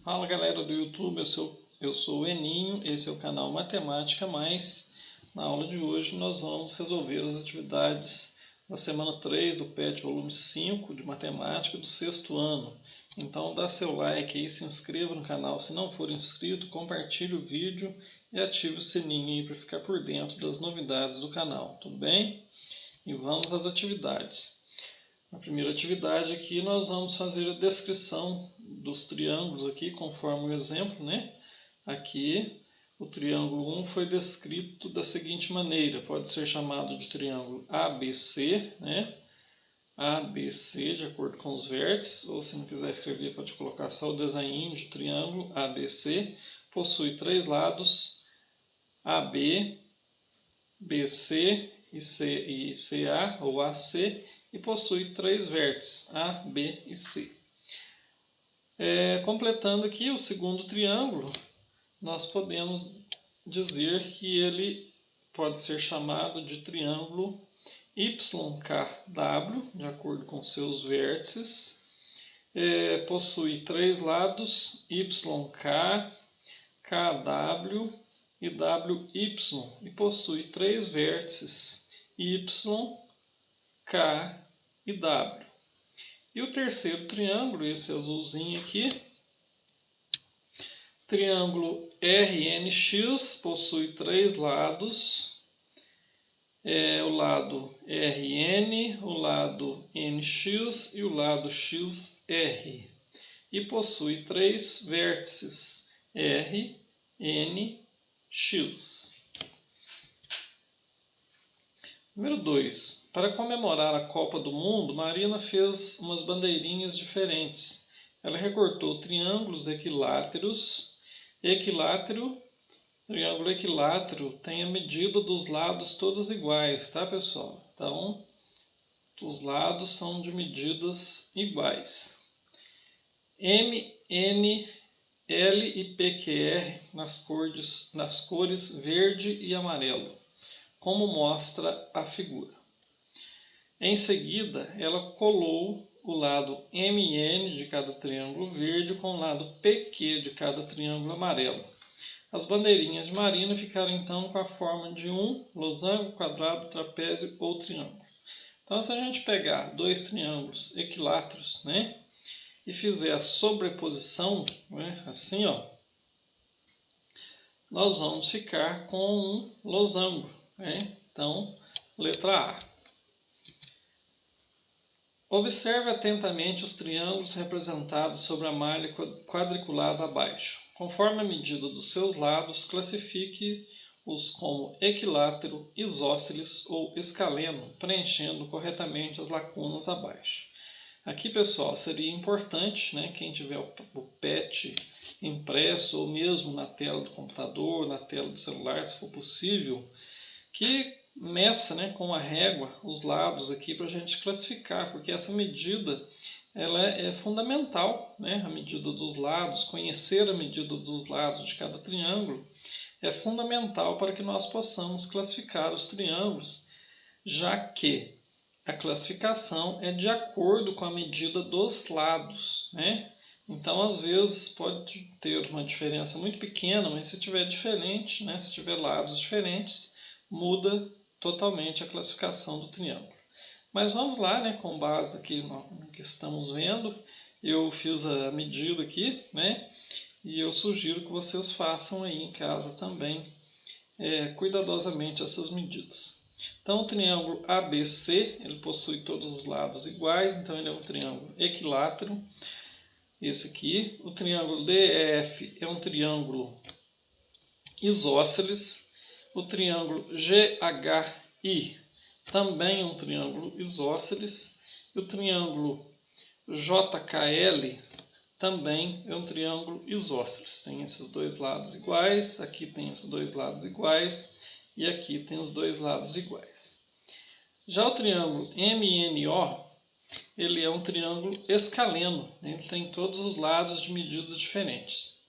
Fala galera do YouTube, eu sou o Eninho, esse é o canal Matemática Mais. Na aula de hoje nós vamos resolver as atividades da semana 3 do PET volume 5 de Matemática do sexto ano. Então dá seu like aí, se inscreva no canal se não for inscrito, compartilhe o vídeo e ative o sininho aí para ficar por dentro das novidades do canal, tudo bem? E vamos às atividades. Na primeira atividade aqui nós vamos fazer a descrição dos triângulos aqui, conforme o exemplo, né? Aqui o triângulo 1 foi descrito da seguinte maneira, pode ser chamado de triângulo ABC, né? ABC, de acordo com os vértices, ou se não quiser escrever pode colocar só o desenho de triângulo ABC, possui três lados, AB, BC e CA ou AC, e possui três vértices, A, B e C. Completando aqui o segundo triângulo, nós podemos dizer que ele pode ser chamado de triângulo YKW, de acordo com seus vértices. Possui três lados, YK, KW e WY, e possui três vértices, Y, K e W. E o terceiro triângulo, esse azulzinho aqui, triângulo RNX, possui três lados, o lado RN, o lado NX e o lado XR, e possui três vértices, R, N, X. Número 2. Para comemorar a Copa do Mundo, Marina fez umas bandeirinhas diferentes. Ela recortou triângulos equiláteros. Triângulo equilátero tem a medida dos lados todas iguais, tá, pessoal? Então, os lados são de medidas iguais. M, N, L e PQR nas cores verde e amarelo, como mostra a figura. Em seguida, ela colou o lado MN de cada triângulo verde com o lado PQ de cada triângulo amarelo. As bandeirinhas de Marina ficaram então com a forma de um losango, quadrado, trapézio ou triângulo. Então, se a gente pegar dois triângulos equiláteros, né, e fizer a sobreposição, né, assim, ó, nós vamos ficar com um losango. Então, letra A. Observe atentamente os triângulos representados sobre a malha quadriculada abaixo. Conforme a medida dos seus lados, classifique-os como equilátero, isósceles ou escaleno, preenchendo corretamente as lacunas abaixo. Aqui, pessoal, seria importante, né, quem tiver o PET impresso ou mesmo na tela do computador, na tela do celular, se for possível, que meça, né, com a régua os lados aqui para a gente classificar, porque essa medida ela é fundamental, né? A medida dos lados, conhecer a medida dos lados de cada triângulo é fundamental para que nós possamos classificar os triângulos, já que a classificação é de acordo com a medida dos lados, né? Então, às vezes, pode ter uma diferença muito pequena, mas se tiver diferente, né, se tiver lados diferentes, muda totalmente a classificação do triângulo. Mas vamos lá, né, com base aqui no que estamos vendo, eu fiz a medida aqui, né, e eu sugiro que vocês façam aí em casa também, cuidadosamente essas medidas. Então, o triângulo ABC, ele possui todos os lados iguais, então ele é um triângulo equilátero. Esse aqui, o triângulo DEF é um triângulo isósceles. O triângulo GHI também é um triângulo isósceles. E o triângulo JKL também é um triângulo isósceles. Tem esses dois lados iguais, aqui tem esses dois lados iguais e aqui tem os dois lados iguais. Já o triângulo MNO, ele é um triângulo escaleno, né? Ele tem todos os lados de medidas diferentes.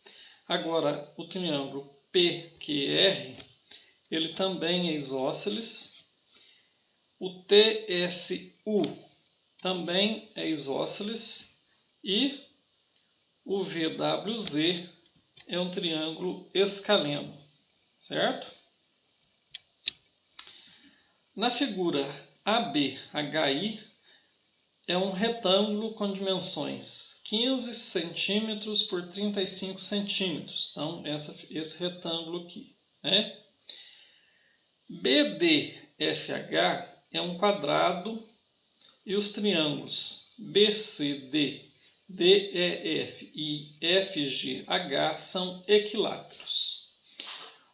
Agora, o triângulo PQR, ele também é isósceles. O TSU também é isósceles. E o VWZ é um triângulo escaleno, certo? Na figura ABHI é um retângulo com dimensões 15 centímetros por 35 centímetros. Então, esse retângulo aqui, né? BDFH é um quadrado e os triângulos BCD, DEF e FGH são equiláteros.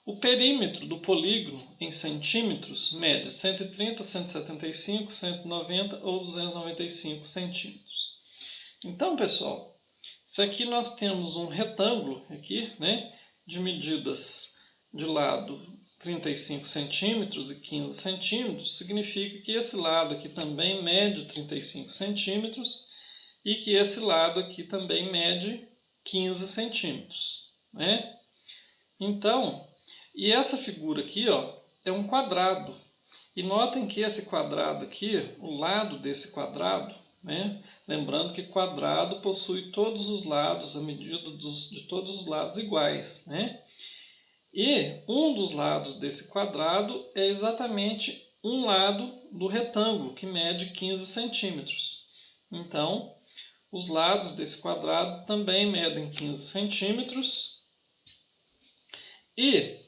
O perímetro do polígono em centímetros mede 130, 175, 190 ou 295 centímetros. Então, pessoal, se aqui nós temos um retângulo aqui, né, de medidas de lado 35 centímetros e 15 centímetros, significa que esse lado aqui também mede 35 centímetros e que esse lado aqui também mede 15 centímetros, né? Então, e essa figura aqui, ó, é um quadrado. E notem que esse quadrado aqui, o lado desse quadrado, né? Lembrando que quadrado possui todos os lados, a medida de todos os lados iguais, né? E um dos lados desse quadrado é exatamente um lado do retângulo, que mede 15 centímetros. Então, os lados desse quadrado também medem 15 centímetros. E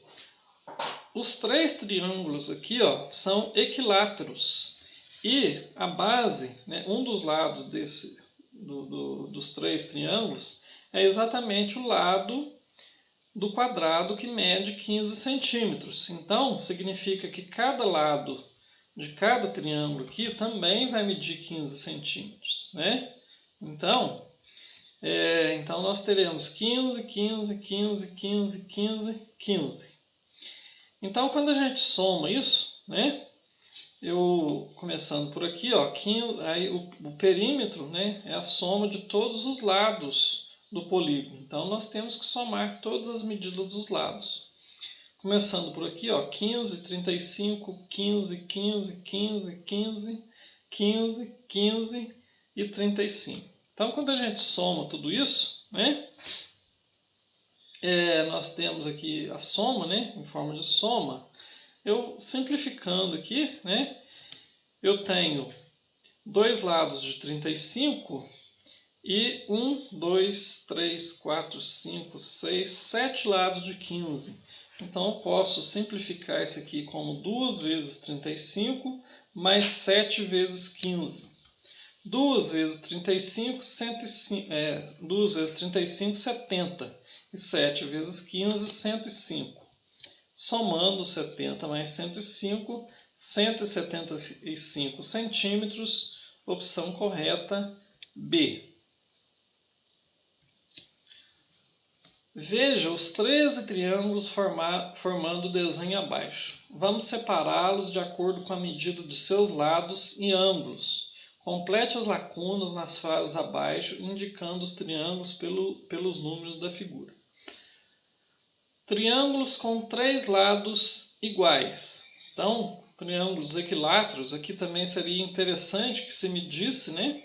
os três triângulos aqui, ó, são equiláteros. E a base, né, um dos lados dos três triângulos é exatamente o lado do quadrado que mede 15 centímetros. Então, significa que cada lado de cada triângulo aqui também vai medir 15 centímetros, né? Então, nós teremos 15, 15, 15, 15, 15, 15. Então, quando a gente soma isso, né? Começando por aqui, ó, 15, aí o perímetro, né, é a soma de todos os lados do polígono. Então, nós temos que somar todas as medidas dos lados. Começando por aqui, ó, 15, 35, 15, 15, 15, 15, 15, 15 e 35. Então, quando a gente soma tudo isso, né, nós temos aqui a soma, né, em forma de soma. Eu simplificando aqui, né, eu tenho dois lados de 35 e 1, 2, 3, 4, 5, 6, 7 lados de 15. Então, eu posso simplificar isso aqui como 2 vezes 35 mais 7 vezes 15. 2 vezes 35, 2 vezes 35, 70. E 7 vezes 15, 105. Somando 70 mais 105, 175 centímetros. Opção correta, B. Veja os 13 triângulos formando o desenho abaixo. Vamos separá-los de acordo com a medida de seus lados e ângulos. Complete as lacunas nas frases abaixo, indicando os triângulos pelos números da figura. Triângulos com 3 lados iguais. Então, triângulos equiláteros, aqui também seria interessante que se medisse, né,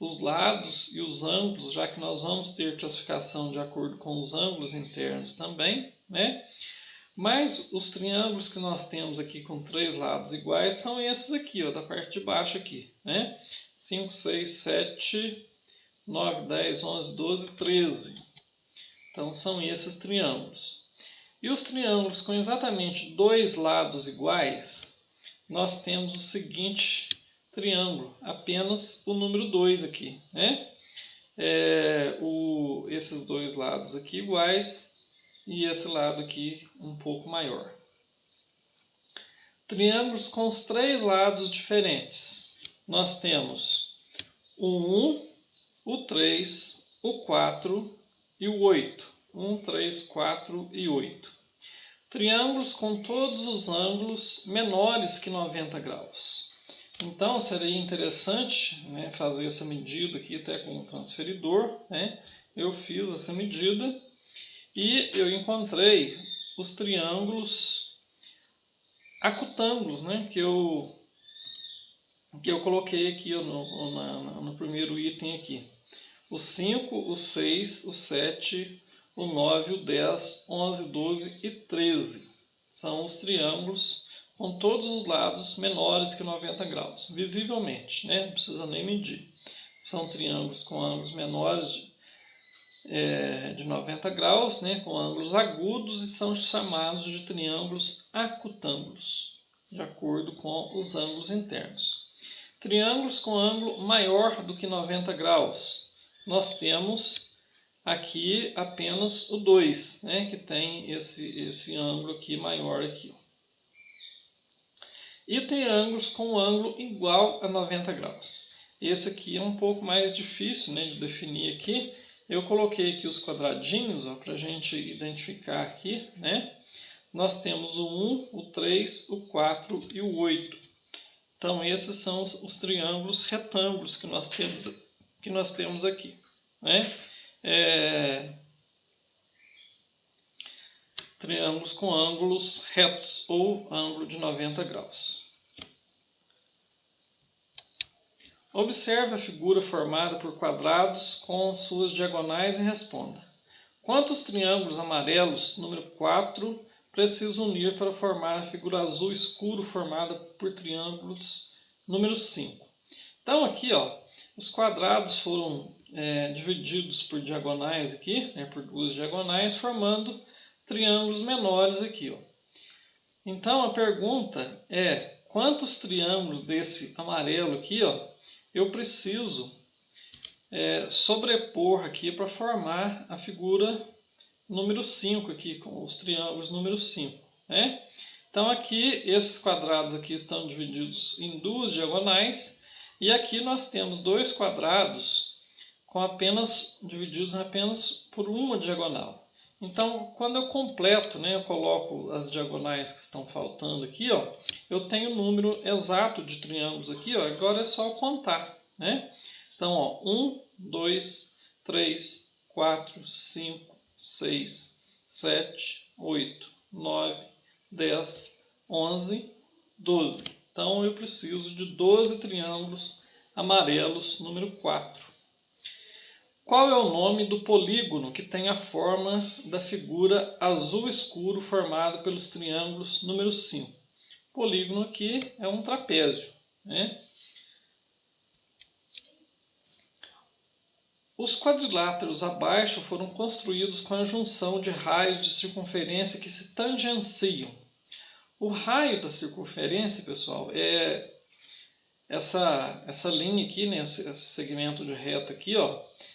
os lados e os ângulos, já que nós vamos ter classificação de acordo com os ângulos internos também, né? Mas os triângulos que nós temos aqui com 3 lados iguais são esses aqui, ó, da parte de baixo aqui, né? 5, 6, 7, 9, 10, 11, 12, 13. Então, são esses triângulos. E os triângulos com exatamente 2 lados iguais, nós temos o seguinte triângulo, apenas o número 2 aqui, né? Esses 2 lados aqui iguais e esse lado aqui um pouco maior. Triângulos com os 3 lados diferentes. Nós temos o 1, o 3, o 4 e o 8. 1, 3, 4 e 8. Triângulos com todos os ângulos menores que 90 graus. Então, seria interessante, né, fazer essa medida aqui até com o transferidor, né? Eu fiz essa medida e eu encontrei os triângulos acutângulos, né, que eu coloquei aqui no primeiro item aqui. o 5, o 6, o 7, o 9, o 10, 11, 12 e 13. São os triângulos com todos os lados menores que 90 graus, visivelmente, né? Não precisa nem medir. São triângulos com ângulos menores de 90 graus, né? Com ângulos agudos, e são chamados de triângulos acutângulos, de acordo com os ângulos internos. Triângulos com ângulo maior do que 90 graus, nós temos aqui apenas o 2, né? Que tem esse ângulo aqui maior aqui. E triângulos com ângulo igual a 90 graus. Esse aqui é um pouco mais difícil, né, de definir aqui. Eu coloquei aqui os quadradinhos para a gente identificar aqui, né? Nós temos o 1, o 3, o 4 e o 8. Então esses são os triângulos retângulos que nós temos aqui, né? Triângulos com ângulos retos ou ângulo de 90 graus. Observe a figura formada por quadrados com suas diagonais e responda: quantos triângulos amarelos, número 4, preciso unir para formar a figura azul escuro formada por triângulos número 5? Então aqui, os quadrados foram divididos por diagonais aqui, né, por duas diagonais, formando triângulos menores aqui. Então a pergunta é: quantos triângulos desse amarelo aqui, eu preciso sobrepor aqui para formar a figura número 5 aqui, com os triângulos número 5, né? Então aqui esses quadrados aqui estão divididos em duas diagonais, e aqui nós temos dois quadrados divididos apenas por uma diagonal. Então, quando eu completo, né, eu coloco as diagonais que estão faltando aqui, eu tenho o número exato de triângulos aqui, agora é só contar, né? Então, 1, 2, 3, 4, 5, 6, 7, 8, 9, 10, 11, 12. Então, eu preciso de 12 triângulos amarelos, número 4. Qual é o nome do polígono que tem a forma da figura azul escuro formada pelos triângulos número 5? O polígono aqui é um trapézio, né? Os quadriláteros abaixo foram construídos com a junção de raios de circunferência que se tangenciam. O raio da circunferência, pessoal, é essa linha aqui, né, esse segmento de reta aqui,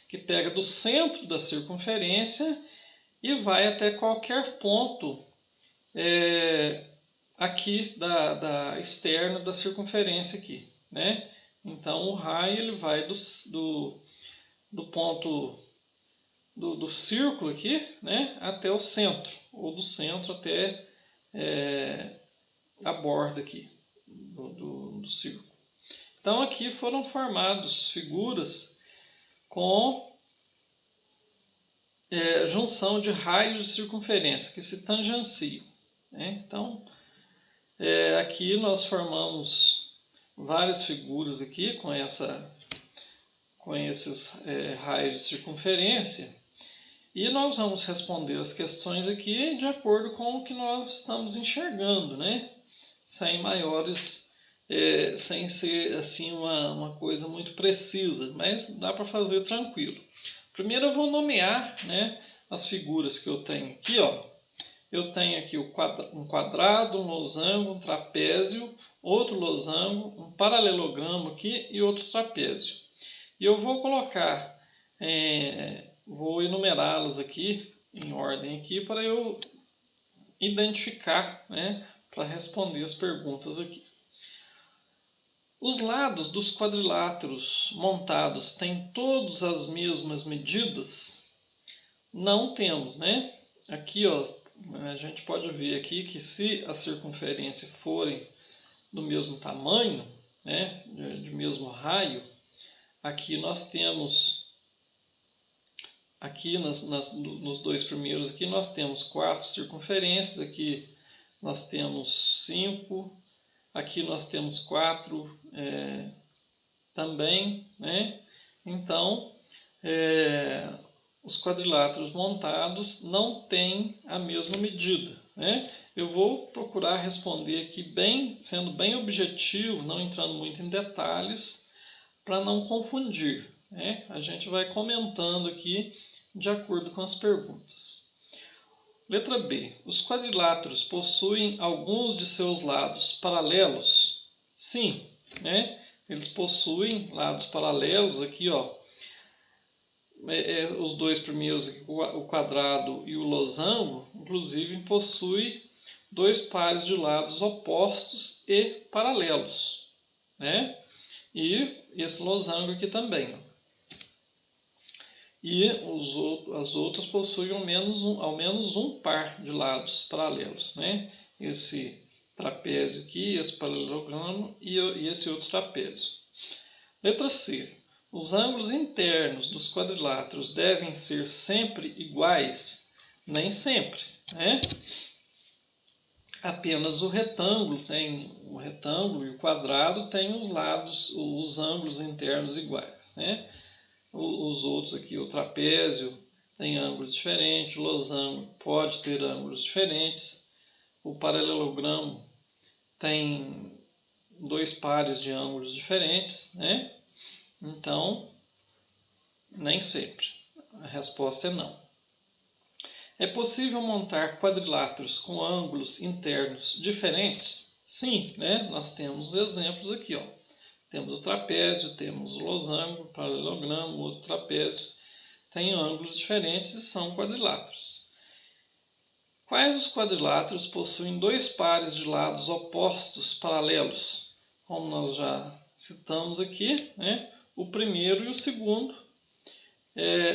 que pega do centro da circunferência e vai até qualquer ponto aqui da externa da circunferência aqui, né? Então o raio ele vai do ponto do círculo aqui, né, até o centro, ou do centro até a borda aqui do círculo. Então aqui foram formadas figuras com junção de raios de circunferência que se tangenciam, né? Então aqui nós formamos várias figuras aqui com esses raios de circunferência, e nós vamos responder as questões aqui de acordo com o que nós estamos enxergando, né? Sem ser assim uma coisa muito precisa, mas dá para fazer tranquilo. Primeiro eu vou nomear, né, as figuras que eu tenho aqui. Eu tenho aqui um quadrado, um losango, um trapézio, outro losango, um paralelogramo aqui e outro trapézio. E eu vou colocar, vou enumerá-las aqui em ordem aqui para eu identificar, né, para responder as perguntas aqui. Os lados dos quadriláteros montados têm todas as mesmas medidas? Não temos, né? Aqui, a gente pode ver aqui que se a circunferência forem do mesmo tamanho, né, de mesmo raio, aqui nós temos, aqui nos dois primeiros aqui nós temos 4 circunferências, aqui nós temos 5, aqui nós temos 4 também, né? Então, os quadriláteros montados não têm a mesma medida, né? Eu vou procurar responder aqui sendo bem objetivo, não entrando muito em detalhes, para não confundir, né? A gente vai comentando aqui de acordo com as perguntas. Letra B. Os quadriláteros possuem alguns de seus lados paralelos? Sim, né? Eles possuem lados paralelos aqui, ó. Os dois primeiros, o quadrado e o losango, inclusive possuem dois pares de lados opostos e paralelos, né? E esse losango aqui também. E as outras possuem ao menos um par de lados paralelos, né? Esse trapézio aqui, esse paralelogramo e esse outro trapézio. Letra C. Os ângulos internos dos quadriláteros devem ser sempre iguais? Nem sempre, né? Apenas o retângulo e o quadrado têm os ângulos internos iguais, né? Os outros aqui, o trapézio tem ângulos diferentes, o losango pode ter ângulos diferentes, o paralelogramo tem dois pares de ângulos diferentes, né? Então, nem sempre. A resposta é não. É possível montar quadriláteros com ângulos internos diferentes? Sim, né? Nós temos exemplos aqui, ó. Temos o trapézio, temos o losango, o paralelogramo, o outro trapézio. Tem ângulos diferentes e são quadriláteros. Quais os quadriláteros possuem dois pares de lados opostos paralelos? Como nós já citamos aqui, né? O primeiro e o segundo.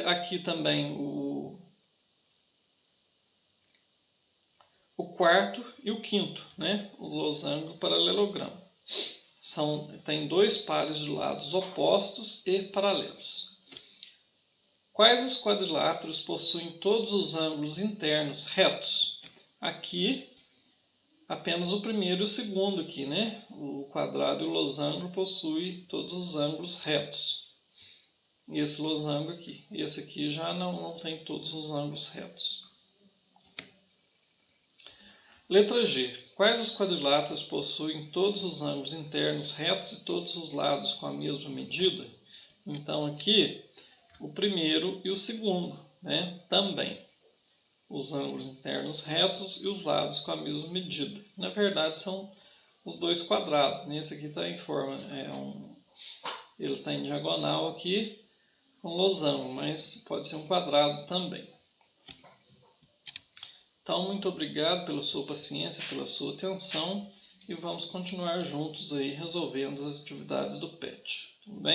Aqui também o quarto e o quinto, né? O losango e o paralelogramo. Tem dois pares de lados opostos e paralelos. Quais os quadriláteros possuem todos os ângulos internos retos? Aqui, apenas o primeiro e o segundo aqui, né? O quadrado e o losango possuem todos os ângulos retos. E esse losango aqui. Esse aqui já não tem todos os ângulos retos. Letra G. Quais os quadriláteros possuem todos os ângulos internos retos e todos os lados com a mesma medida? Então aqui, o primeiro e o segundo, né? Também. Os ângulos internos retos e os lados com a mesma medida. Na verdade, são os dois quadrados, né? Esse aqui está em forma, ele está em diagonal aqui, com losango, mas pode ser um quadrado também. Então, muito obrigado pela sua paciência, pela sua atenção e vamos continuar juntos aí resolvendo as atividades do PET. Tudo bem?